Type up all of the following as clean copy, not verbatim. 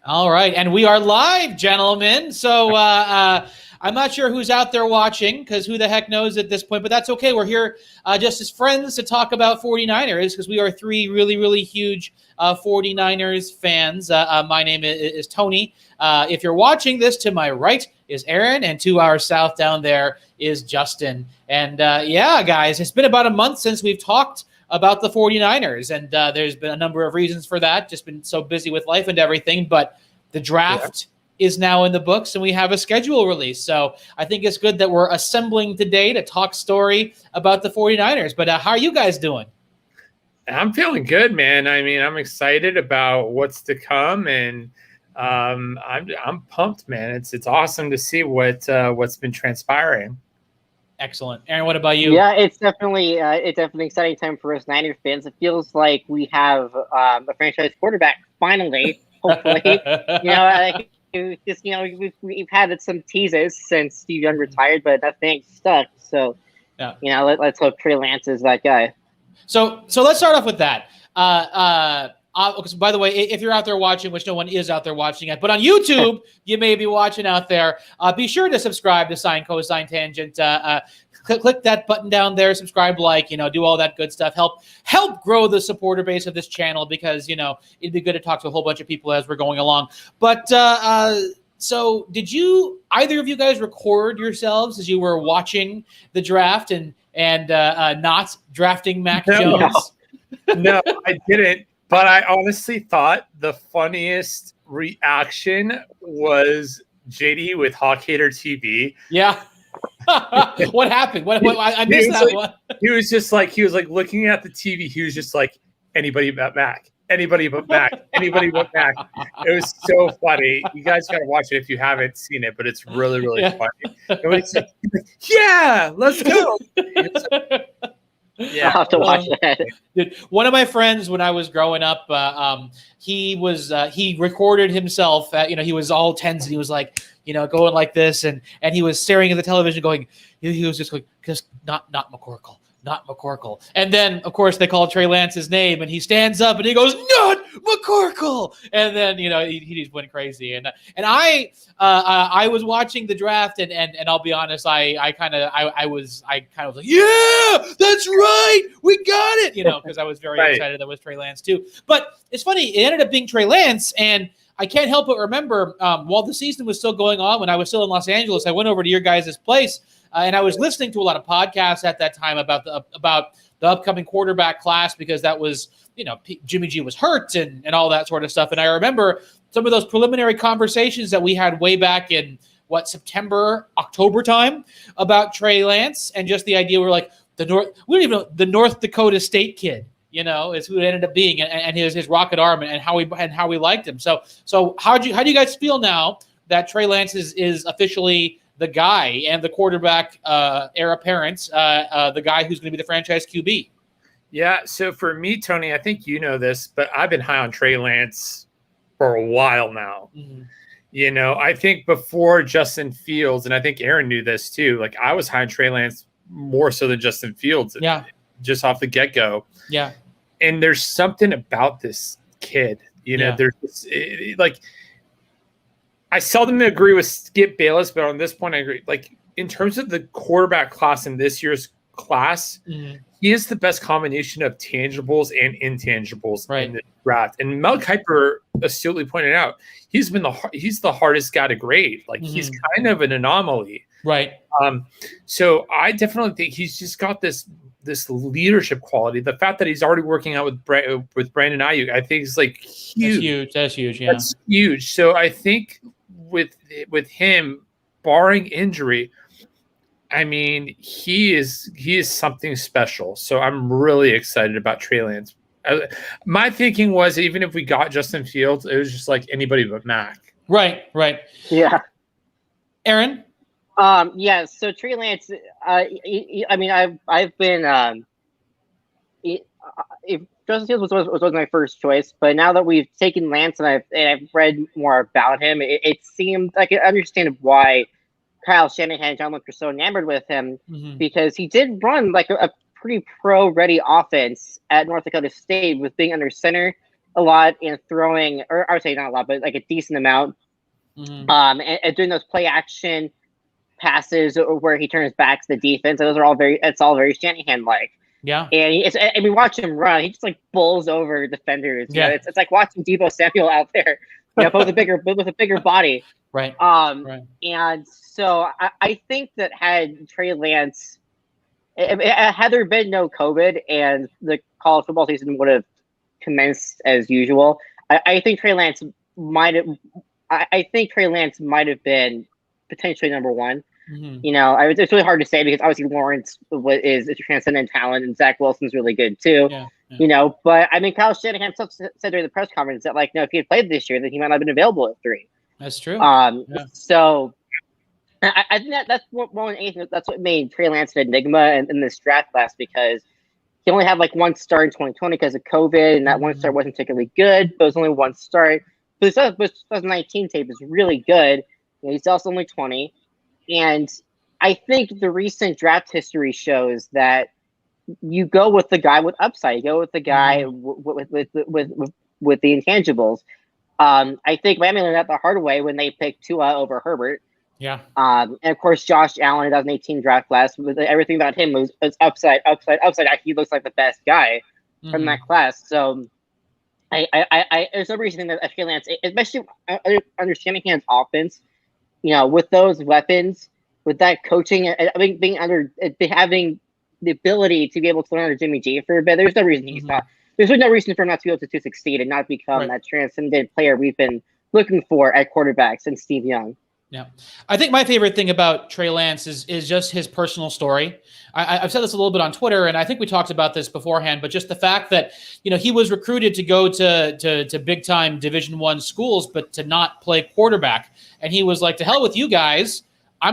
All right, and we are live, gentlemen. So I'm not sure who's out there watching, because who the heck knows at this point, but that's okay. We're here just as friends to talk about 49ers, because we are three really, really huge 49ers fans. My name is Tony. If you're watching this, to my right is Aaron, and to our south down there is Justin. And yeah, guys, it's been about a month since we've talked about the 49ers, and there's been a number of reasons for that. Just been so busy with life and everything, but the draft is now in the books, and we have a schedule release. So I think it's good that we're assembling today to talk story about the 49ers. But how are you guys doing? I'm feeling good, man. I mean, I'm excited about what's to come, and I'm pumped, man. It's awesome to see what's been transpiring. Excellent. Aaron, what about you? Yeah, it's definitely an exciting time for us Niners fans. It feels like we have a franchise quarterback finally. Hopefully, we've had some teases since Steve Young retired, but nothing stuck. So, let's hope Trey Lance is that guy. So let's start off with that. By the way, if you're out there watching, which no one is out there watching it, but on YouTube, you may be watching out there, be sure to subscribe to Sine Cosine Tangent. Click that button down there, subscribe, do all that good stuff. Help grow the supporter base of this channel, because, it'd be good to talk to a whole bunch of people as we're going along. But so did either of you guys record yourselves as you were watching the draft and not drafting Mac Jones? No, I didn't. But I honestly thought the funniest reaction was JD with Hawk Hater TV. Yeah. What happened? I missed that one. He was looking at the TV. He was just like, anybody but Mac. Anybody but Mac. Anybody but Mac. It was so funny. You guys got to watch it if you haven't seen it, but it's really, really funny. And he's like, yeah, let's go. Yeah, I'll have to watch that. Dude, one of my friends when I was growing up, he recorded himself. He was all tense, and he was like, going like this, and he was staring at the television, going, he was just like, just not McCorkle. Not McCorkle. And then, of course, they call Trey Lance's name, and he stands up and he goes, not McCorkle. And then, he just went crazy. And I was watching the draft, and I'll be honest, I was like, yeah, that's right, we got it, because I was very excited that was Trey Lance too. But it's funny, it ended up being Trey Lance, and I can't help but remember while the season was still going on, when I was still in Los Angeles, I went over to your guys' place. And I was listening to a lot of podcasts at that time about the upcoming quarterback class, because that was, Jimmy G was hurt and all that sort of stuff. And I remember some of those preliminary conversations that we had way back in September, October time about Trey Lance, and just the idea we're like we don't even know the North Dakota State kid, is who it ended up being, and his rocket arm, and how we liked him. So how do you guys feel now that Trey Lance is officially the guy and the quarterback heir apparent, the guy who's going to be the franchise QB? Yeah, so for me, Tony, I think you know this, but I've been high on Trey Lance for a while now. Mm-hmm. I think before Justin Fields, and I think Aaron knew this too, like I was high on Trey Lance more so than Justin Fields. Yeah. Just off the get-go. Yeah. And there's something about this kid, there's this, I seldom agree with Skip Bayless, but on this point, I agree. Like, in terms of the quarterback class in this year's class, he is the best combination of tangibles and intangibles in the draft. And Mel Kiper astutely pointed out, he's the hardest guy to grade. Like, he's kind of an anomaly. Right. So I definitely think he's just got this leadership quality. The fact that he's already working out with Brandon Ayuk, I think is like huge. That's huge. Yeah. That's huge. So I think with him, barring injury, I mean, he is something special. So I'm really excited about Trey Lance. My thinking was, even if we got Justin Fields, it was just like anybody but Mac. Right. Yeah. Aaron? Yeah, so Trey Lance, I've been if Justin Fields was my first choice, but now that we've taken Lance and I've read more about him, it seemed like I understand why Kyle Shanahan and John Lynch were so enamored with him, because he did run like a pretty pro-ready offense at North Dakota State with being under center. a lot and throwing, or I would say not a lot, but like a decent amount. And doing those play action passes where he turns back to the defense. Those are all it's all very Shanahan like. Yeah. And we watch him run. He just like bowls over defenders. You know, it's like watching Deebo Samuel out there, you know, with a bigger body. Right. And so I think that had Trey Lance, had there been no COVID and the college football season would have commenced as usual, I think Trey Lance might have. I think Trey Lance might have been potentially number one. You know, it's really hard to say because obviously Lawrence is a transcendent talent and Zach Wilson's really good too. You know, but I mean, Kyle Shanahan said during the press conference that like, no, if he had played this year, then he might not have been available at 3. That's true. So I think that's what made Trey Lance an enigma in this draft class, because he only had like one start in 2020 because of COVID, and that one start wasn't particularly good, but it was only one start. But the 2019 tape is really good. You know, he's also only 20. And I think the recent draft history shows that you go with the guy with upside. You go with the guy with the intangibles. I think Miami learned that the hard way when they picked Tua over Herbert. Yeah. And of course, Josh Allen, 2018 draft class, with everything about him was upside. He looks like the best guy from that class. So I there's no reason that Trey Lance, especially understanding his offense, you know, with those weapons, with that coaching, I mean, having the ability to be able to learn under Jimmy G for a bit, there's no reason he's not. There's no reason for him not to be able to succeed and not become that transcendent player we've been looking for at quarterback since Steve Young. Yeah. I think my favorite thing about Trey Lance is just his personal story. I've said this a little bit on Twitter, and I think we talked about this beforehand, but just the fact that, you know, he was recruited to go to big time Division I schools, but to not play quarterback. And he was like, to hell with you guys. I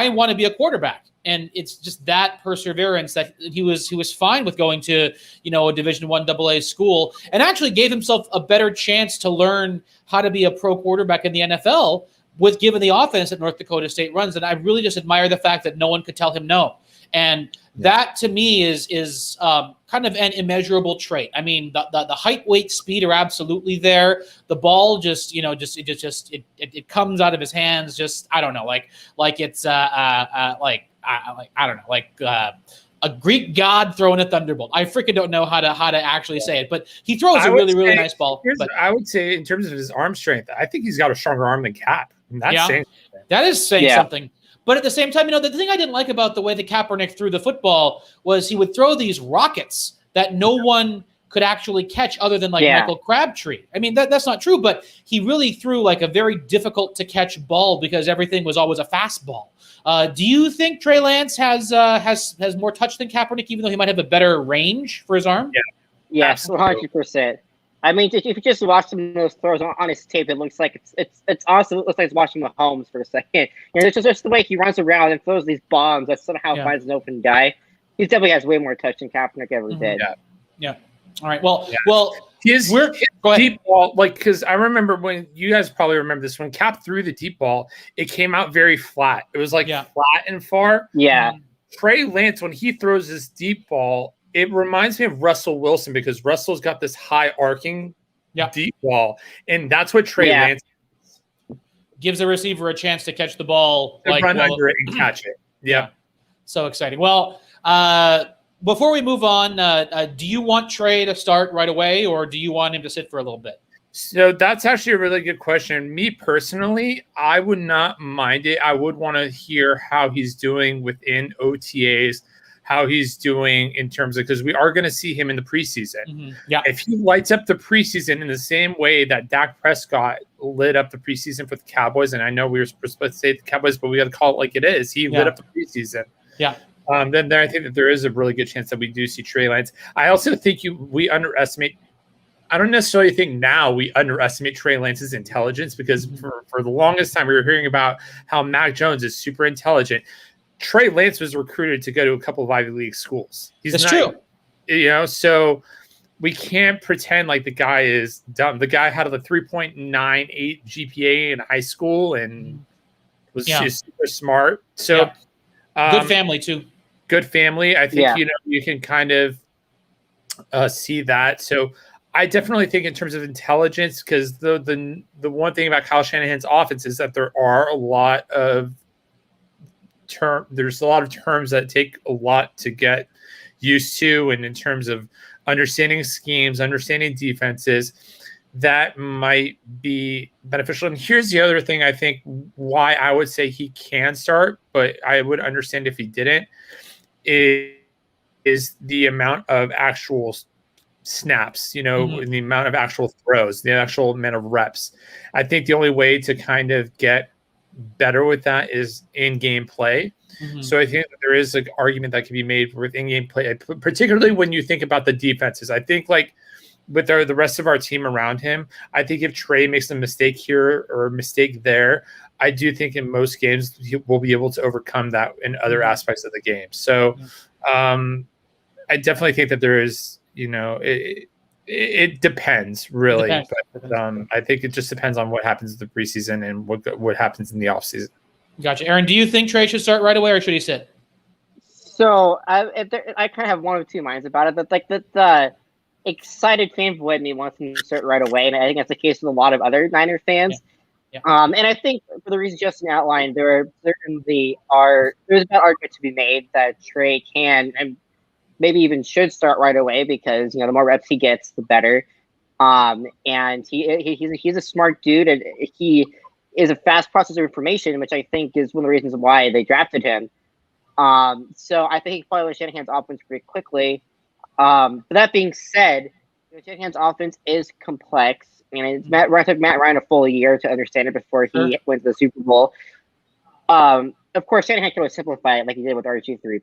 want to be a quarterback. And it's just that perseverance that he was fine with going to, you know, a Division I AA school, and actually gave himself a better chance to learn how to be a pro quarterback in the NFL with given the offense that North Dakota State runs. And I really just admire the fact that no one could tell him no. And that to me is kind of an immeasurable trait. I mean, the height, weight, speed are absolutely there. The ball just, you know, it comes out of his hands. Just, I don't know, like it's I don't know, like a Greek god throwing a thunderbolt. I freaking don't know how to actually say it, but he throws a really nice ball. I would say in terms of his arm strength, I think he's got a stronger arm than Cap. And that's saying something. That is saying something. But at the same time, you know, the thing I didn't like about the way that Kaepernick threw the football was he would throw these rockets that no one could actually catch other than like Michael Crabtree. I mean, that's not true, but he really threw like a very difficult to catch ball because everything was always a fastball. Do you think Trey Lance has more touch than Kaepernick, even though he might have a better range for his arm? Yeah. Yes, 100%. I mean, if you just watch some of those throws on his tape, it looks like it's honestly, it looks like it's watching Mahomes for a second. You know, it's just the way he runs around and throws these bombs that somehow finds an open guy. He definitely has way more touch than Kaepernick ever did. Yeah. All right. Well, his go ahead. deep ball, like, because I remember when you guys probably remember this, when Cap threw the deep ball, it came out very flat. It was like flat and far. Yeah. Trey Lance, when he throws this deep ball, it reminds me of Russell Wilson because Russell's got this high arcing deep ball, and that's what Trey Lance gives the receiver a chance to catch the ball, like run under it and catch it. Yeah. So exciting. Well, before we move on, do you want Trey to start right away, or do you want him to sit for a little bit? So that's actually a really good question. Me personally, I would not mind it. I would want to hear how he's doing within OTAs, how he's doing in terms of, because we are going to see him in the preseason. Yeah. If he lights up the preseason in the same way that Dak Prescott lit up the preseason for the Cowboys, and I know we were supposed to say the Cowboys, but we got to call it like it is. He lit up the preseason. Yeah. Then I think that there is a really good chance that we do see Trey Lance. I also think we underestimate. I don't necessarily think now we underestimate Trey Lance's intelligence, because for the longest time we were hearing about how Mac Jones is super intelligent. Trey Lance was recruited to go to a couple of Ivy League schools. That's true. You know, so we can't pretend like the guy is dumb. The guy had a 3.98 GPA in high school and was just super smart. So good family too. Good family. I think, you know, you can kind of see that. So I definitely think in terms of intelligence, because the one thing about Kyle Shanahan's offense is that there's a lot of terms that take a lot to get used to, and in terms of understanding schemes, understanding defenses, that might be beneficial. And here's the other thing I think why I would say he can start, but I would understand if he didn't, is the amount of actual snaps, the amount of actual throws, the actual amount of reps. I think the only way to kind of get better with that is in-game play. So I think that there is an argument that can be made with in-game play, particularly when you think about the defenses. I think like with the rest of our team around him, I think if Trey makes a mistake here or a mistake there, I do think in most games he will be able to overcome that in other aspects of the game. So I definitely think that there is, it depends really. It depends. But I think it just depends on what happens in the preseason and what happens in the offseason. Gotcha. Aaron, do you think Trey should start right away or should he sit? So I kind of have one of two minds about it. But like the excited fan in me wants him to start right away, and I think that's the case with a lot of other Niner fans. Yeah. And I think for the reasons Justin outlined, there's a bad argument to be made that Trey can and maybe even should start right away because the more reps he gets, the better. And he's a smart dude, and he is a fast processor of information, which I think is one of the reasons why they drafted him. So I think he probably learned Shanahan's offense pretty quickly. But that being said, Shanahan's offense is complex. It took Matt Ryan a full year to understand it before he went to the Super Bowl. Of course, Shanahan can always simplify it like he did with RG3,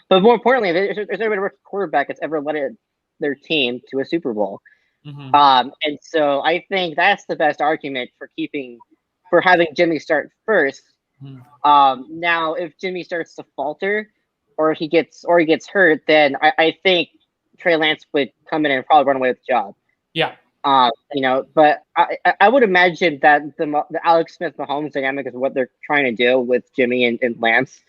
but more importantly, there's never been a rookie quarterback that's ever led their team to a Super Bowl. And so I think that's the best argument for having Jimmy start first. Now, if Jimmy starts to falter, or he gets hurt, then I think Trey Lance would come in and probably run away with the job. Yeah. But I would imagine that the Alex Smith Mahomes dynamic is what they're trying to do with Jimmy and Lance,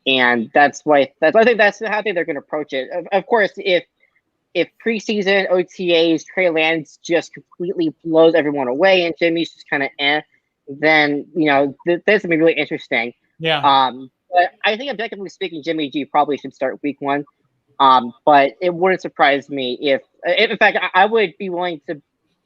and that's why I think that's how they're going to approach it. Of course, if preseason OTAs Trey Lance just completely blows everyone away and Jimmy's just kind of then this is gonna be really interesting. Yeah. But I think objectively speaking, Jimmy G probably should start week 1. But it wouldn't surprise me if in fact, I would be willing to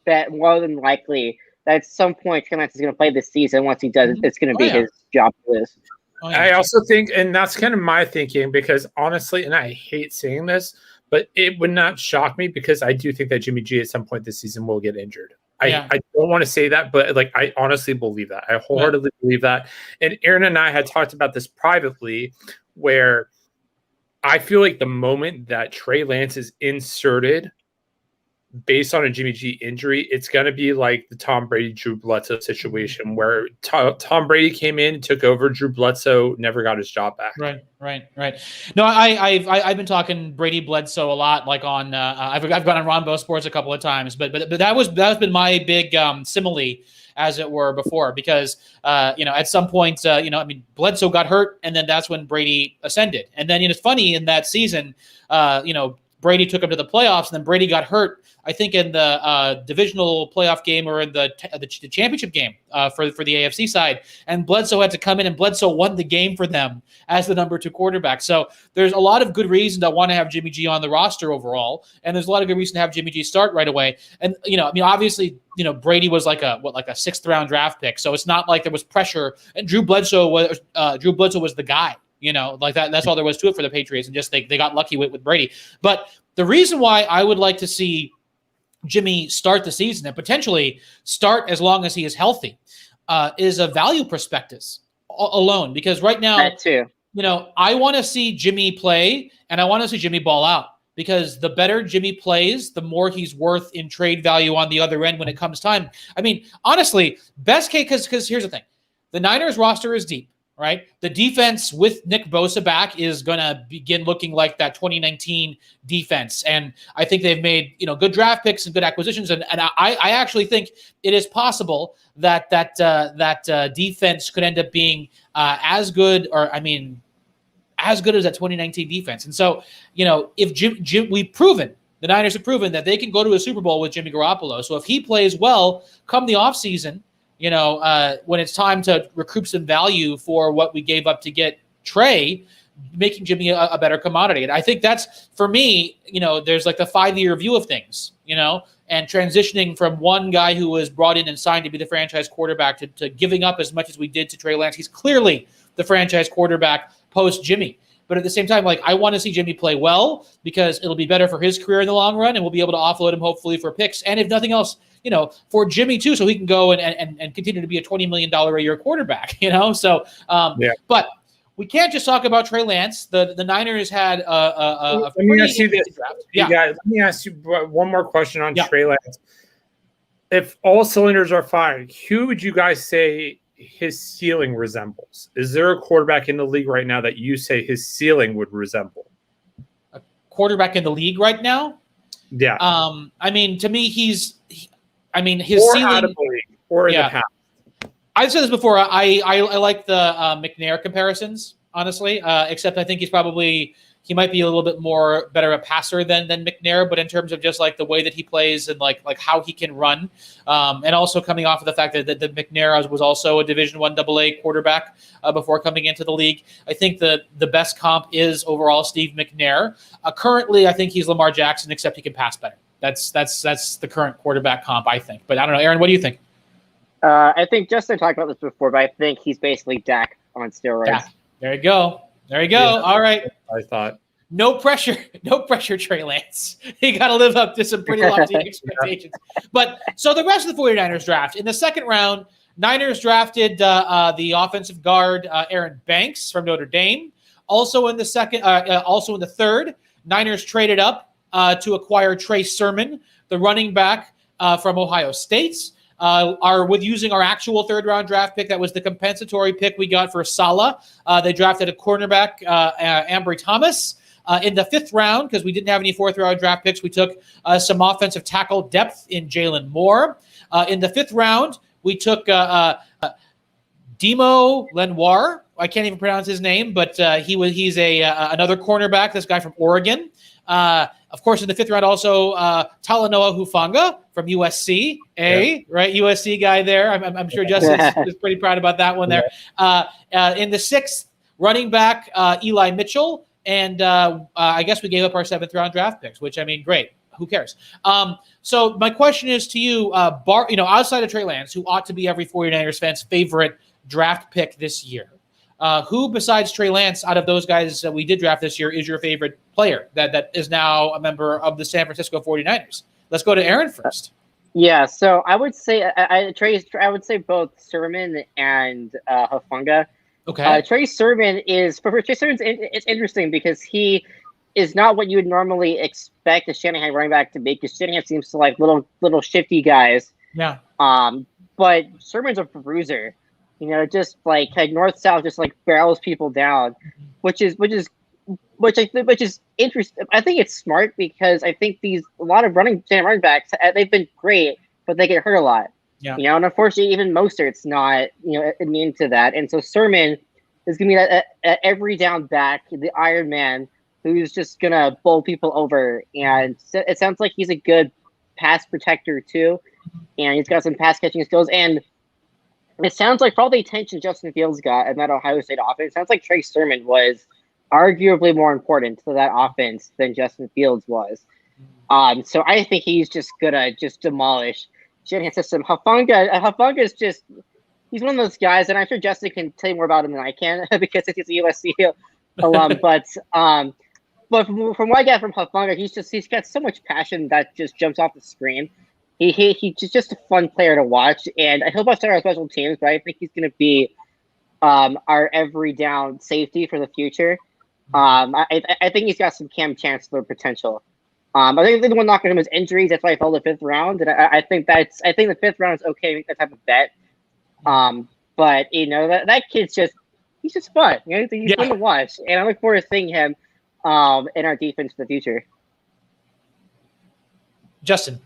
bet more than likely that at some point Trey Lance is going to play this season. Once he does, it's going to be his job to lose. I also think, and that's kind of my thinking, because honestly, and I hate saying this, but it would not shock me because I do think that Jimmy G at some point this season will get injured. I don't want to say that, but I honestly believe that. I wholeheartedly believe that. And Aaron and I had talked about this privately, where I feel like the moment that Trey Lance is inserted based on a Jimmy G injury, it's going to be like the Tom Brady, Drew Bledsoe situation where Tom Brady came in, took over, Drew Bledsoe never got his job back. Right. No, I've been talking Brady Bledsoe a lot, like on I've gone on Ron Bo Sports a couple of times, but that's been my big simile, as it were, before, because at some point Bledsoe got hurt, and then that's when Brady ascended, and then it's funny in that season, Brady took him to the playoffs, and then Brady got hurt, I think, in the divisional playoff game or in the championship game for the AFC side. And Bledsoe had to come in, and Bledsoe won the game for them as the number 2 quarterback. So there's a lot of good reason to want to have Jimmy G on the roster overall, and there's a lot of good reason to have Jimmy G start right away. And obviously, Brady was like a 6th round draft pick, so it's not like there was pressure. And Drew Bledsoe was the guy. Like that. That's all there was to it for the Patriots, and just they got lucky with Brady. But the reason why I would like to see Jimmy start the season and potentially start as long as he is healthy is a value prospectus alone. Because right now, that too. I want to see Jimmy play, and I want to see Jimmy ball out. Because the better Jimmy plays, the more he's worth in trade value on the other end when it comes time. I mean, honestly, best case, because here's the thing: the Niners roster is deep. Right, the defense with Nick Bosa back is going to begin looking like that 2019 defense, and I think they've made good draft picks and good acquisitions, and I actually think it is possible that defense could end up being as good, or as good as that 2019 defense. And so if Jim we've proven the Niners have proven that they can go to a Super Bowl with Jimmy Garoppolo. So if he plays well come the offseason, when it's time to recoup some value for what we gave up to get Trey, making Jimmy a better commodity. And I think that's, for me, there's like the 5-year view of things, and transitioning from one guy who was brought in and signed to be the franchise quarterback to giving up as much as we did to Trey Lance. He's clearly the franchise quarterback post Jimmy. But at the same time, I want to see Jimmy play well because it'll be better for his career in the long run, and we'll be able to offload him hopefully for picks. And if nothing else, for Jimmy too, so he can go and continue to be a $20 million a year quarterback, So, but we can't just talk about Trey Lance. The Niners had a let me ask you this. Draft. Yeah. Let me ask you one more question on Trey Lance. If all cylinders are firing, who would you guys say his ceiling resembles? Is there a quarterback in the league right now that you say his ceiling would resemble? A quarterback in the league right now? Yeah. To me, his ceiling or in the past. I've said this before. I like the McNair comparisons, honestly. Except I think he might be a little bit more better a passer than McNair, but in terms of just like the way that he plays and like how he can run, and also coming off of the fact that McNair was also a Division I AA quarterback before coming into the league. I think the best comp is overall Steve McNair. Currently, I think he's Lamar Jackson, except he can pass better. That's the current quarterback comp, I think. But I don't know, Aaron, what do you think? I think Justin talked about this before, but I think he's basically Dak on steroids. Yeah. There you go. Yeah. All right. I thought. No pressure, Trey Lance. You got to live up to some pretty lofty expectations. But so the rest of the 49ers draft. In the second round, Niners drafted the offensive guard Aaron Banks from Notre Dame. Also in the third, Niners traded up to acquire Trey Sermon, the running back from Ohio State. Using our actual third-round draft pick, that was the compensatory pick we got for Saleh. They drafted a cornerback, Ambry Thomas. In the fifth round, because we didn't have any fourth-round draft picks, we took some offensive tackle depth in Jalen Moore. In the fifth round, we took Demo Lenoir. I can't even pronounce his name, but he's another cornerback, this guy from Oregon. Of course, in the fifth round, also Talanoa Hufanga from USC, right? USC guy there. I'm sure Justin is pretty proud about that one there. In the sixth, running back Eli Mitchell, and I guess we gave up our seventh round draft picks, which great. Who cares? So my question is to you, outside of Trey Lance, who ought to be every 49ers fan's favorite draft pick this year, who besides Trey Lance, out of those guys that we did draft this year, is your favorite player that is now a member of the San Francisco 49ers? Let's go to Aaron first. Yeah, so I would say I would say both Sermon and Hufanga. Okay. Trey Sermon it's interesting because he is not what you would normally expect a Shanahan running back to be, because Shanahan seems to like little shifty guys. Yeah. But Sermon's a bruiser. Just like north-south, just like barrels people down, which is interesting. I think it's smart because I think a lot of running backs, they've been great, but they get hurt a lot. Yeah. And unfortunately, even Mostert's not immune to that. And so Sermon is gonna be that every down back, the Iron Man, who's just gonna bowl people over. And it sounds like he's a good pass protector too, and he's got some pass catching skills. And it sounds like for all the attention Justin Fields got in that Ohio State offense, it sounds like Trey Sermon was arguably more important to that offense than Justin Fields was. So I think he's just gonna demolish Shanahan's system. Hufanga is he's one of those guys, and I'm sure Justin can tell you more about him than I can because he's a USC alum. But from what I get from Hufanga, he's got so much passion that just jumps off the screen. He's just a fun player to watch, and I hope I start our special teams, but I think he's going to be our every down safety for the future. I think he's got some Cam Chancellor potential. I think the one knocking him is injuries. That's why I fell the fifth round, and I think the fifth round is okay, that type of bet. But that kid's he's just fun. He's fun to watch, and I look forward to seeing him in our defense in the future. Justin.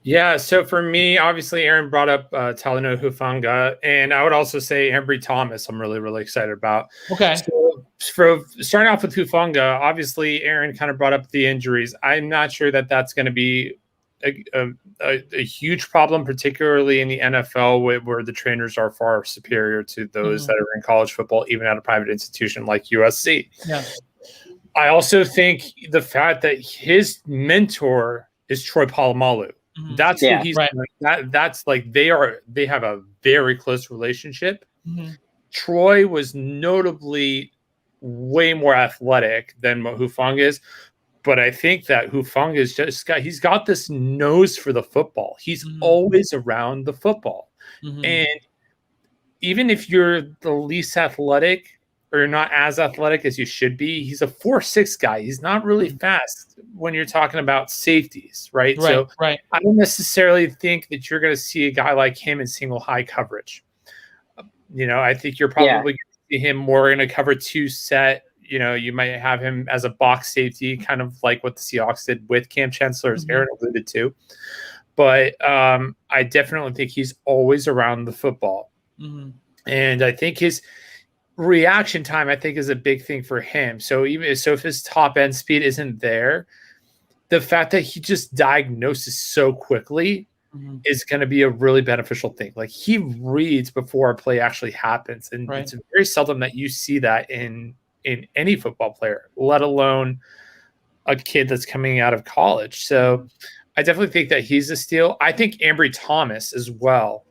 Yeah, so for me, obviously, Aaron brought up Talanoa Hufanga, and I would also say Ambry Thomas I'm really, really excited about. Okay. So for starting off with Hufanga, obviously Aaron kind of brought up the injuries. I'm not sure that that's going to be a huge problem, particularly in the NFL, where the trainers are far superior to those that are in college football, even at a private institution like USC. Yeah. I also think the fact that his mentor is Troy Polamalu. That's who he's that's like they have a very close relationship. Troy was notably way more athletic than what Hufanga is, but I think that Hufanga is he's got this nose for the football. He's always around the football. And even if you're the least athletic or you're not as athletic as you should be, he's a 4'6" guy. He's not really fast when you're talking about safeties, right? So I don't necessarily think that you're going to see a guy like him in single high coverage. I think you're probably going to see him more in a cover 2 set. You might have him as a box safety, kind of like what the Seahawks did with Cam Chancellor, as Aaron alluded to. But I definitely think he's always around the football. And I think his reaction time, I think, is a big thing for him. So if his top end speed isn't there, the fact that he just diagnoses so quickly is going to be a really beneficial thing. Like, he reads before a play actually happens. And it's very seldom that you see that in any football player, let alone a kid that's coming out of college. So I definitely think that he's a steal. I think Ambry Thomas as well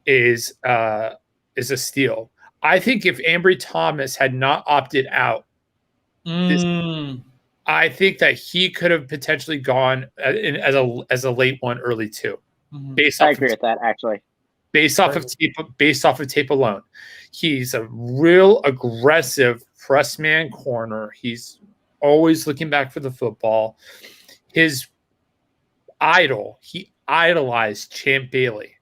is a steal. I think if Ambry Thomas had not opted out, I think that he could have potentially gone as a late one, early 2. I agree with that, actually. Based off of tape alone, he's a real aggressive press man corner. He's always looking back for the football. His he idolized Champ Bailey.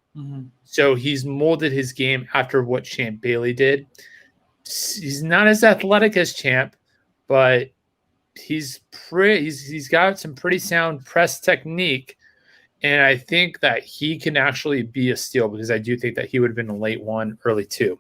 So he's molded his game after what Champ Bailey did. He's not as athletic as Champ, but he's got some pretty sound press technique. And I think that he can actually be a steal, because I do think that he would have been a late 1, early 2.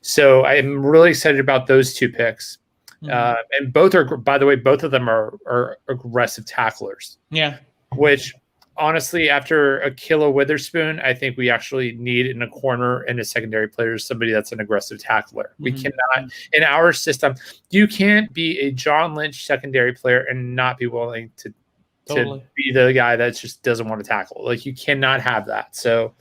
So I'm really excited about those 2 picks. And both are, by the way, both of them are aggressive tacklers. Yeah. Which, honestly, after Akilla Witherspoon, I think we actually need in a corner and a secondary player somebody that's an aggressive tackler. We cannot, in our system, you can't be a John Lynch secondary player and not be willing to be the guy that just doesn't want to tackle. Like, you cannot have that. So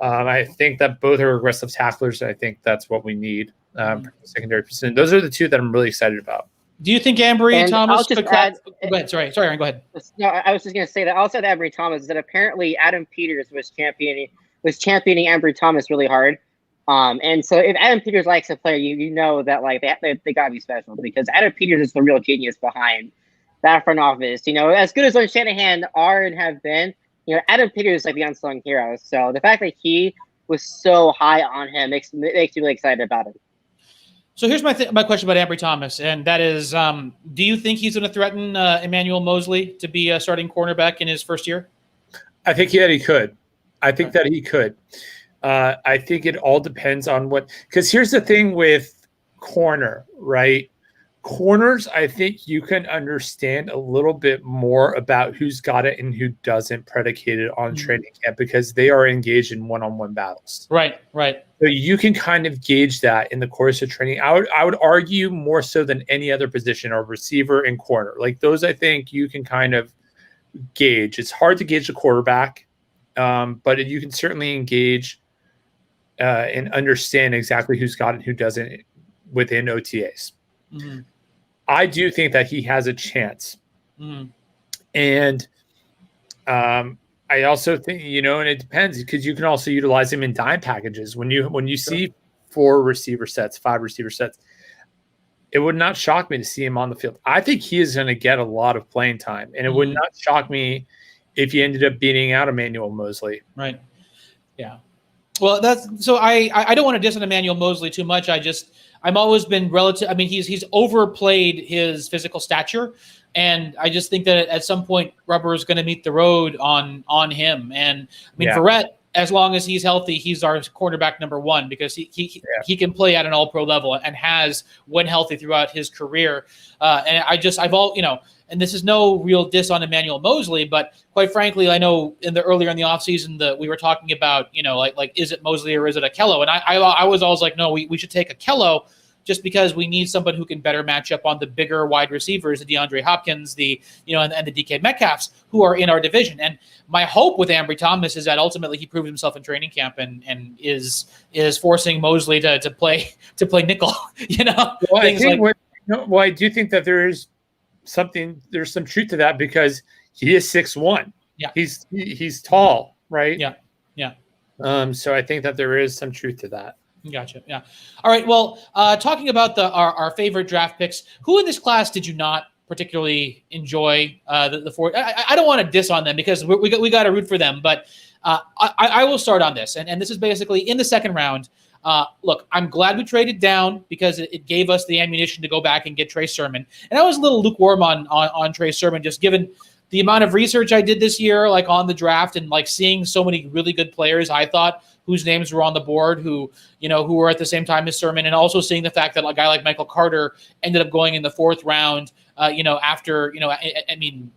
I think that both are aggressive tacklers, and I think that's what we need for the secondary position. Those are the 2 that I'm really excited about. Do you think Ambry Thomas could add? Go ahead. Sorry, Aaron, go ahead. No, I was just going to say that also to Ambry Thomas, that apparently Adam Peters was championing Ambry Thomas really hard. And so if Adam Peters likes a player, you know that like they got to be special, because Adam Peters is the real genius behind that front office. As good as Lynn Shanahan are and have been, Adam Peters is like the unsung hero. So the fact that he was so high on him makes me really excited about it. So here's my question about Ambry Thomas, and that is, do you think he's going to threaten Emmanuel Mosley to be a starting cornerback in his first year? I think that he could. I think that he could. I think it all depends on because here's the thing with corner, right? Corners, I think you can understand a little bit more about who's got it and who doesn't, predicated on training camp, because they are engaged in one-on-one battles. Right. So you can kind of gauge that in the course of training. I would argue more so than any other position, or receiver and corner. Like, those, I think you can kind of gauge. It's hard to gauge a quarterback, but you can certainly engage and understand exactly who's got it and who doesn't within OTAs. I do think that he has a chance. And I also think, and it depends, because you can also utilize him in dime packages. When you see 4 receiver sets, 5 receiver sets, it would not shock me to see him on the field. I think he is going to get a lot of playing time, and it would not shock me if he ended up beating out Emmanuel Mosley. Right. Yeah. Well, I don't want to diss on Emmanuel Mosley too much. I'm always been relative. I mean, he's overplayed his physical stature, and I just think that at some point rubber is going to meet the road on him. And I mean, as long as he's healthy, he's our cornerback number one because he can play at an all-pro level and has when healthy throughout his career. And and this is no real diss on Emmanuel Mosley, but quite frankly, I know earlier in the offseason that we were talking about, like is it Mosley or is it Akello? And I was always like, no, we should take Akello just because we need somebody who can better match up on the bigger wide receivers, the DeAndre Hopkins, and the DK Metcalfs who are in our division. And my hope with Ambry Thomas is that ultimately he proves himself in training camp and is forcing Mosley to play nickel. Well, I do think that there's some truth to that because he is 6'1". Yeah, he's tall, right? Yeah. So I think that there is some truth to that. Gotcha. Yeah. All right. Well, talking about our favorite draft picks, who in this class did you not particularly enjoy? The four. I don't want to diss on them because we got to root for them, but I will start on this, and this is basically in the second round. Look, I'm glad we traded down because it gave us the ammunition to go back and get Trey Sermon, and I was a little lukewarm on Trey Sermon just given the amount of research I did this year, like on the draft and like seeing so many really good players, I thought whose names were on the board, who were at the same time as Sermon, and also seeing the fact that a guy like Michael Carter ended up going in the fourth round, after, I mean,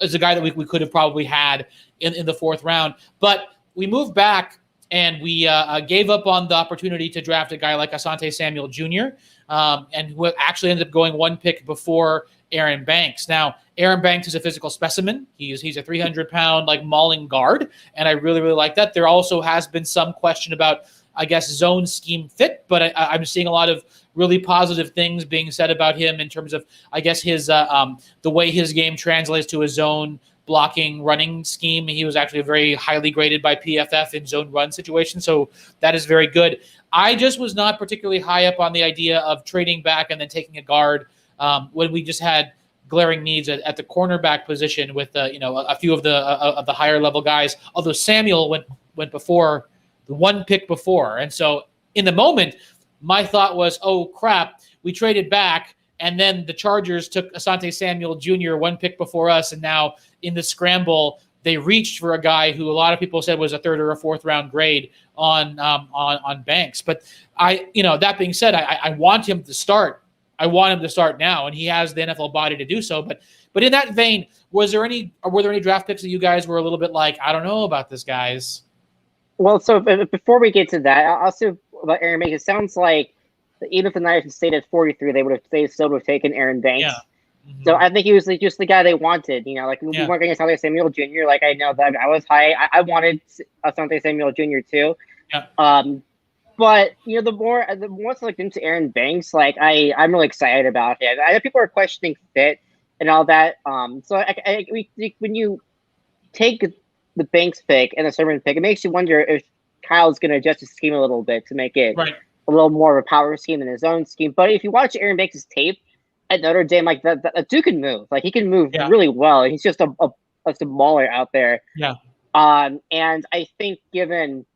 as a guy that we could have probably had in the fourth round. But we moved back and we gave up on the opportunity to draft a guy like Asante Samuel Jr., and who actually ended up going one pick before Aaron Banks. Now, Aaron Banks is a physical specimen. He's a 300-pound mauling guard, and I really, really like that. There also has been some question about, I guess, zone scheme fit, but I'm seeing a lot of really positive things being said about him in terms of, I guess, his the way his game translates to a zone blocking running scheme. He was actually very highly graded by PFF in zone run situations, so that is very good. I just was not particularly high up on the idea of trading back and then taking a guard when we just had glaring needs at the cornerback position with a few of the higher level guys. Although Samuel went before the one pick before, and so in the moment, my thought was, oh crap, we traded back, and then the Chargers took Asante Samuel Jr. one pick before us, and now in the scramble they reached for a guy who a lot of people said was a third or a fourth round grade on Banks. But that being said, I want him to start. I want him to start now, and he has the NFL body to do so. But in that vein, were there any draft picks that you guys were a little bit like, I don't know about this, guys? Well, so before we get to that, also about Aaron Banks, it sounds like even if the Niners had stayed at 43, they still would have taken Aaron Banks. Yeah. Mm-hmm. So I think he was just the guy they wanted. We weren't getting Asante Samuel Jr. Like, I know that I was high. I wanted Asante Samuel Jr. too. Yeah. But the more I looked into Aaron Banks, I'm really excited about him. I know people are questioning fit and all that. So when you take the Banks pick and the Sermon pick, it makes you wonder if Kyle's going to adjust his scheme a little bit to make it a little more of a power scheme than his own scheme. But if you watch Aaron Banks' tape at Notre Dame, that dude can move. He can move really well. He's just a mauler out there. Yeah. And I think given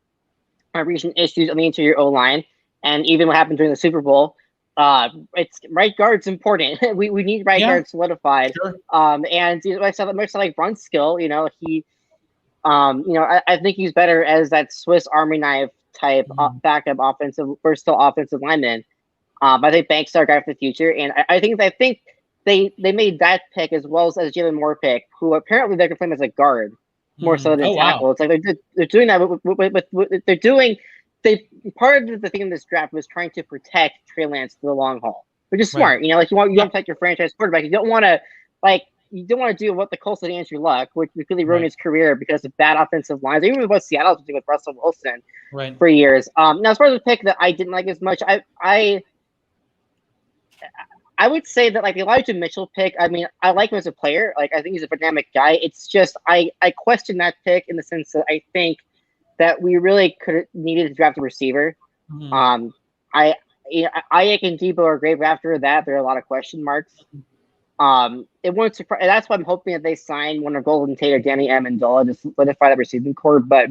our recent issues on the interior O-line, and even what happened during the Super Bowl, it's right guard's important. we need right guard solidified. Sure. And I saw that run skill. He, I think he's better as that Swiss Army knife type backup versatile offensive lineman. I think Banks is our guy for the future, and I think they made that pick as well as Jalen Moore pick, who apparently they can play him as a guard. More so than tackle. Wow. It's like they're doing that with they're doing. Part of the thing in this draft was trying to protect Trey Lance for the long haul, which is smart. You want to protect your franchise quarterback. You don't want to do what the Colts did to Andrew Luck, which really ruined his career because of bad offensive lines. Even what Seattle was doing with Russell Wilson for years. Now, as far as the pick that I didn't like as much, I would say that the Elijah Mitchell pick, I mean, I like him as a player. I think he's a dynamic guy. It's just I question that pick in the sense that I think that we really could needed to draft a receiver. Mm-hmm. Ayuk and Debo are great, but after that, there are a lot of question marks. It won't surprise. That's why I'm hoping that they sign one of Golden Tate or Danny Amendola to solidify the receiving core. But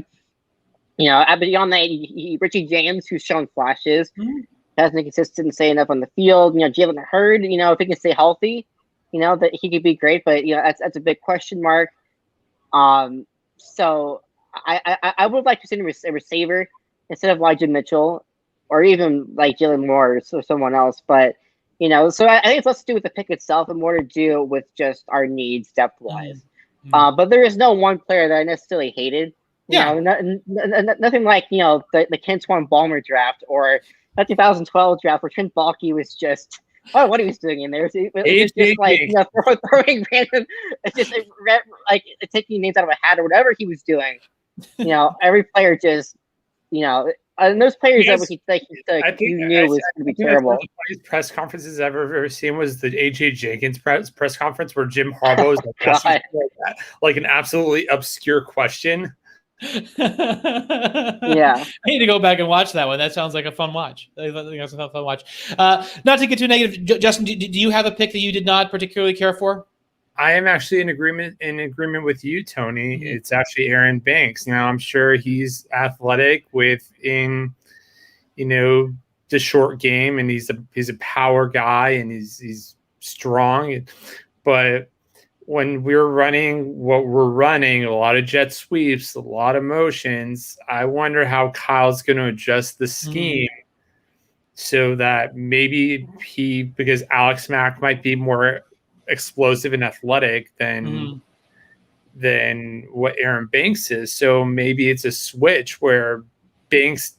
beyond that, Richie James, who's shown flashes. Mm-hmm. Hasn't been consistent and say enough on the field. Jalen Hurd, if he can stay healthy, that he could be great, but that's a big question mark. So I would like to see a receiver instead of Elijah Mitchell, or even like Jalen Morris or someone else. But so I think it's less to do with the pick itself and more to do with just our needs depth wise. But there is no one player that I necessarily hated. Nothing like the Ken Swan Ballmer draft or the 2012 draft where Trent Baalke was just. Oh, what he was doing in there? It was just like throwing random, it's just like taking names out of a hat or whatever he was doing. Every player just, and those players that you knew was going to be terrible. One of the funniest press conferences I've ever seen was the AJ Jenkins press conference where Jim Harbaugh is like an absolutely obscure question. Yeah, I need to go back and watch that one. That sounds like a fun watch. I think that's a fun watch. Not to get too negative, Justin, do you have a pick that you did not particularly care for? I am actually in agreement with you, Tony. Mm-hmm. It's actually Aaron Banks. Now I'm sure he's athletic within, the short game, and he's a power guy, and he's strong, but when we're running what we're running, a lot of jet sweeps, a lot of motions, I wonder how Kyle's going to adjust the scheme so that maybe because Alex Mack might be more explosive and athletic than what Aaron Banks is. So maybe it's a switch where Banks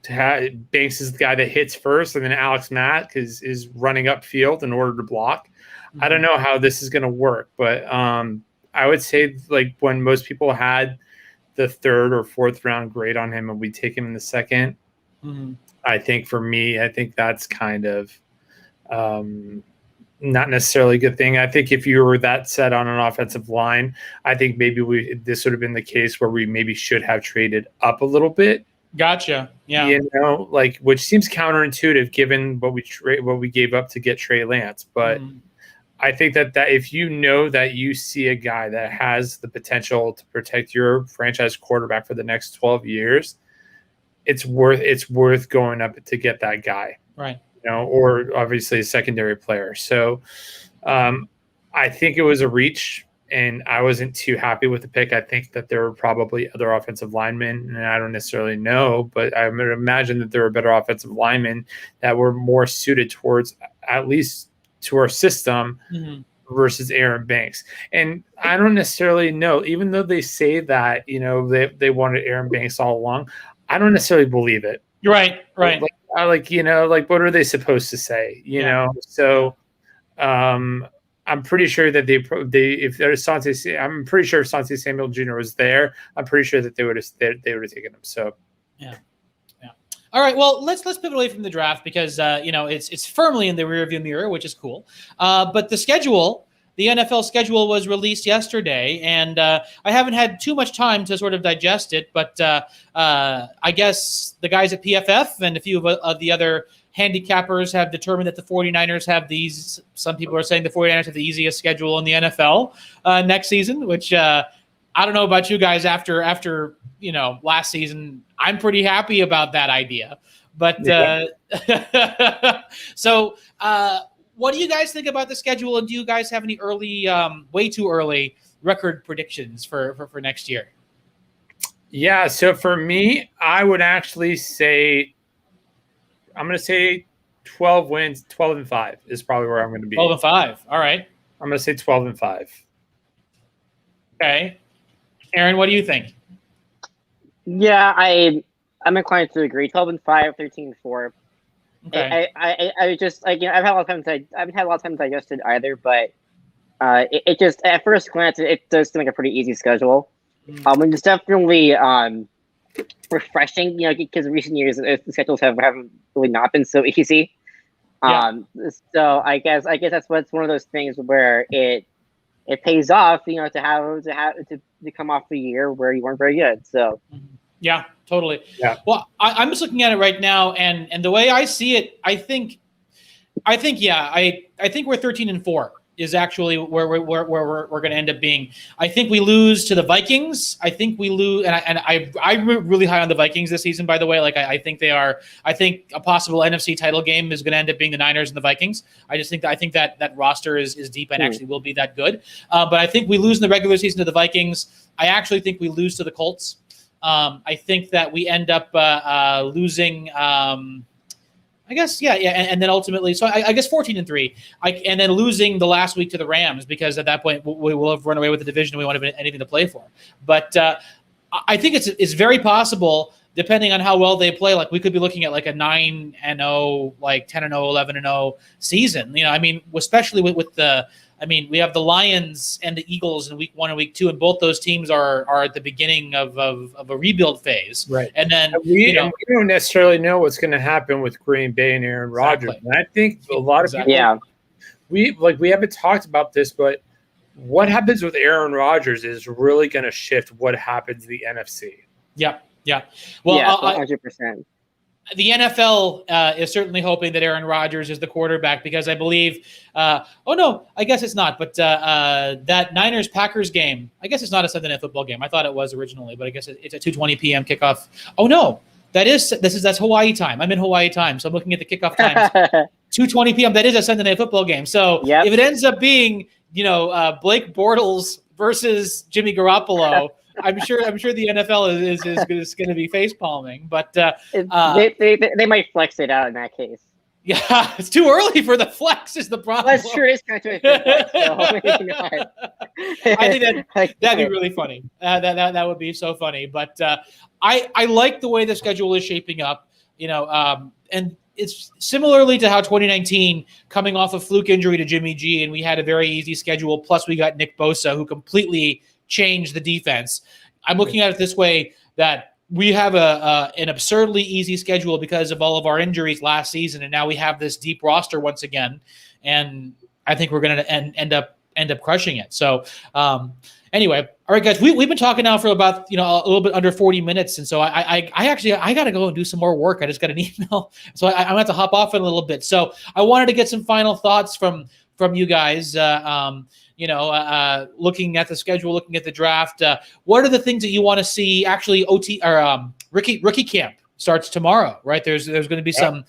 is the guy that hits first, and then Alex Mack is running upfield in order to block. I don't know how this is going to work, but I would say like when most people had the third or fourth round grade on him and we take him in the second, I think for me, that's kind of not necessarily a good thing. I think if you were that set on an offensive line, I think maybe this would have been the case where we maybe should have traded up a little bit. Gotcha. Yeah. Which seems counterintuitive given what we gave up to get Trey Lance, but. I think that if that you see a guy that has the potential to protect your franchise quarterback for the next 12 years, it's worth going up to get that guy. Right. Or obviously a secondary player. So I think it was a reach, and I wasn't too happy with the pick. I think that there were probably other offensive linemen, and I don't necessarily know, but I would imagine that there were better offensive linemen that were more suited towards at least to our system versus Aaron Banks. And I don't necessarily know, even though they say that, they wanted Aaron Banks all along, I don't necessarily believe it. You're right. Right. What are they supposed to say? So I'm pretty sure that I'm pretty sure if Asante Samuel Jr. was there, I'm pretty sure that they would have taken him. So yeah. All right, well, let's pivot away from the draft because it's firmly in the rearview mirror, which is cool. But the NFL schedule was released yesterday, and I haven't had too much time to sort of digest it. But I guess the guys at PFF and a few of the other handicappers have determined that the 49ers have these. Some people are saying the 49ers have the easiest schedule in the NFL next season, which I don't know about you guys after last season. I'm pretty happy about that idea. But so what do you guys think about the schedule? And do you guys have any early, way too early record predictions for next year? Yeah. So for me, I would actually say, I'm going to say 12 wins, 12-5 is probably where I'm going to be. 12-5. All right. I'm going to say 12-5. Okay. Aaron, what do you think? Yeah, I'm inclined to agree. 12-5, 13-4. Okay. I just I've had a lot of time to digest it either, but it just at first glance it does seem like a pretty easy schedule. And it's definitely refreshing, because in recent years the schedules haven't really not been so easy. So I guess that's what's one of those things where it pays off, to come off the year where you weren't very good. So. Yeah, totally. Yeah. Well, I'm just looking at it right now, and the way I see it, I think we're 13-4 is actually where we're going to end up being. I think we lose to the Vikings. I think we lose, and I'm really high on the Vikings this season. By the way, I think they are. I think a possible NFC title game is going to end up being the Niners and the Vikings. I think that roster is deep and actually will be that good. But I think we lose in the regular season to the Vikings. I actually think we lose to the Colts. I think that we end up losing. I guess, yeah, and then ultimately, so I guess 14-3, and then losing the last week to the Rams, because at that point we will have run away with the division and we won't have anything to play for. But I think it's very possible, depending on how well they play. Like, we could be looking at like a 9-0, like 10-0, 11-0 season. I mean, especially with the. I mean, we have the Lions and the Eagles in week 1 and week 2, and both those teams are at the beginning of a rebuild phase. Right. And then we don't necessarily know what's going to happen with Green Bay and Aaron Rodgers. Exactly. And I think a lot of people, we haven't talked about this, but what happens with Aaron Rodgers is really going to shift what happens in the NFC. Yeah. Well, 100%. The NFL is certainly hoping that Aaron Rodgers is the quarterback, because I believe I guess it's not. But that Niners-Packers game, I guess it's not a Sunday Night Football game. I thought it was originally, but I guess it's a 2:20 p.m. kickoff. Oh, no. That's Hawaii time. I'm in Hawaii time, so I'm looking at the kickoff times. 2:20 p.m. That is a Sunday Night Football game. So if it ends up being, Blake Bortles versus Jimmy Garoppolo, I'm sure the NFL is going to be face palming, but they might flex it out in that case. Yeah, it's too early for the flex is the problem. That's true. It's kind of flex, I think that'd be really funny. That would be so funny. But I like the way the schedule is shaping up. And it's similarly to how 2019, coming off a fluke injury to Jimmy G, and we had a very easy schedule. Plus, we got Nick Bosa, who completely changed the defense. I'm looking at it this way, that we have an absurdly easy schedule because of all of our injuries last season, and now we have this deep roster once again, and I think we're going to end up crushing it. So anyway, all right, guys, we've been talking now for about a little bit under 40 minutes, and so I got to go and do some more work. I just got an email, so I'm going to have to hop off in a little bit. So I wanted to get some final thoughts from you guys. Looking at the schedule, looking at the draft, what are the things that you want to see? Actually, rookie camp starts tomorrow, right? There's going to be some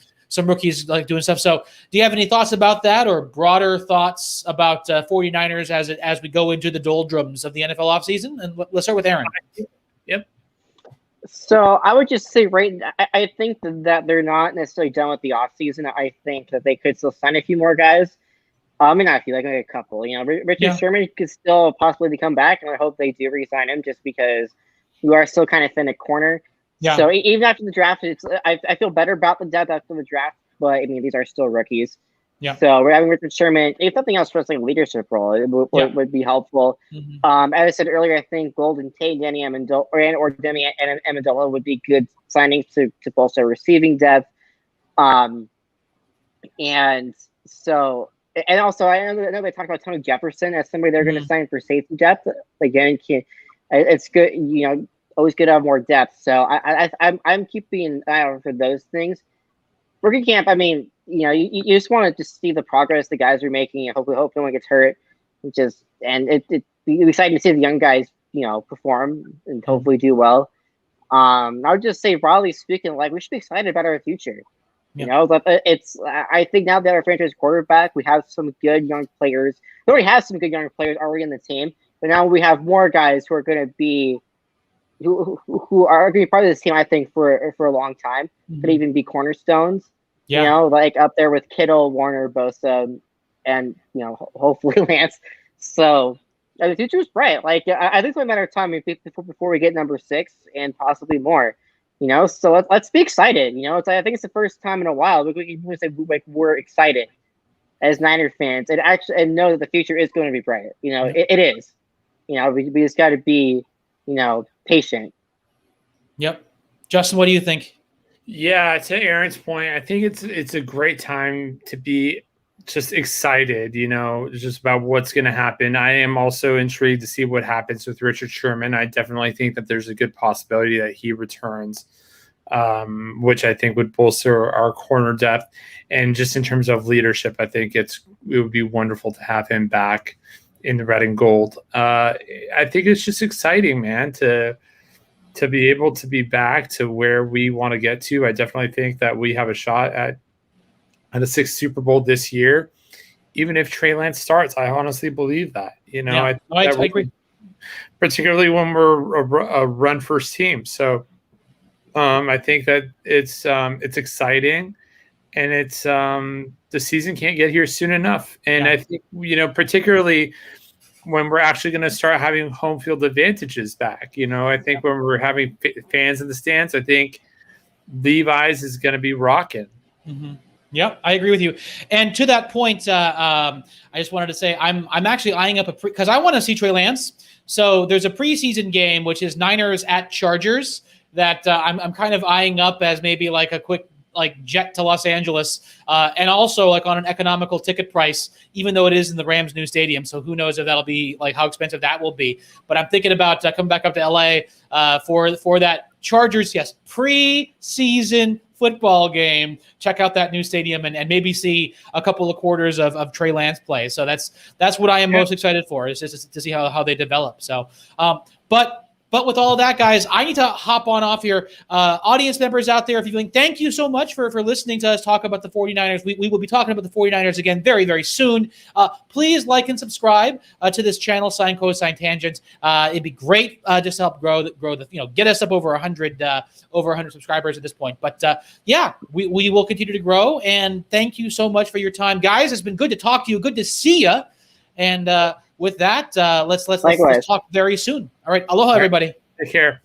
rookies like doing stuff. So do you have any thoughts about that, or broader thoughts about 49ers as we go into the doldrums of the NFL offseason? And let's start with Aaron. Yep. So I would just say, I think that they're not necessarily done with the offseason. I think that they could still sign a few more guys. I mean, I feel like a couple. Richard Sherman could still possibly come back, and I hope they do re-sign him, just because we are still kind of thin at corner. Yeah. So even after the draft, I feel better about the depth after the draft, but I mean, these are still rookies. Yeah. So we're having Richard Sherman. If something else for us, like a leadership role, it would be helpful. Mm-hmm. As I said earlier, I think Golden Tate, Danny Amendola, Demi Amendola would be good signings to bolster receiving depth. And also, I know they talked about Tony Jefferson as somebody they're going to sign for safety depth. Again, it's good. Always good to have more depth. So I'm keeping an eye out for those things. Rookie camp. I mean, you just want to just see the progress the guys are making, and hopefully no one gets hurt. It'd be exciting to see the young guys, perform and hopefully do well. I would just say, broadly speaking, we should be excited about our future. But I think now that our franchise quarterback, we have some good young players. We already have some good young players already in the team, but now we have more guys who are going to be, who are going to be part of this team. I think for a long time, could even be cornerstones. Yeah. Up there with Kittle, Warner, Bosa, and hopefully Lance. So the future is bright. I think it's only a matter of time before we get number 6 and possibly more. So let's be excited. I think it's the first time in a while we can say we're excited as Niner fans and know that the future is going to be bright. It is. We just got to be, patient. Yep. Justin, what do you think? Yeah, to Aaron's point, I think it's a great time to be just excited, just about what's going to happen. I am also intrigued to see what happens with Richard Sherman. I definitely think that there's a good possibility that he returns, which I think would bolster our corner depth. And just in terms of leadership, I think it would be wonderful to have him back in the red and gold. I think it's just exciting, man, to be able to be back to where we want to get to. I definitely think that we have a shot at a 6th Super Bowl this year, even if Trey Lance starts. I honestly believe that. I agree. particularly when we're a run first team. So I think that it's exciting, and it's the season can't get here soon enough. And I think, particularly when we're actually going to start having home field advantages back, I think when we're having fans in the stands, I think Levi's is going to be rocking. Mm-hmm. Yep, I agree with you. And to that point, I just wanted to say I'm actually eyeing up because I want to see Trey Lance. So there's a preseason game, which is Niners at Chargers, that I'm kind of eyeing up as maybe like a quick jet to Los Angeles, and also like on an economical ticket price, even though it is in the Rams' new stadium. So who knows if that'll be like how expensive that will be. But I'm thinking about coming back up to LA for that Chargers, preseason football game. Check out that new stadium and maybe see a couple of quarters of Trey Lance play. So that's what I am most excited for, is just to see how they develop. So, But with all of that, guys, I need to hop on off here. Audience members out there, if you're doing, thank you so much for listening to us talk about the 49ers. We will be talking about the 49ers again very, very soon. Please like and subscribe to this channel, Sine, Cosine, Tangent. It'd be great just to help grow the get us up over 100 subscribers at this point. But we will continue to grow. And thank you so much for your time, guys. It's been good to talk to you. Good to see you. And with that, let's talk very soon. All right. Aloha, everybody. Take care.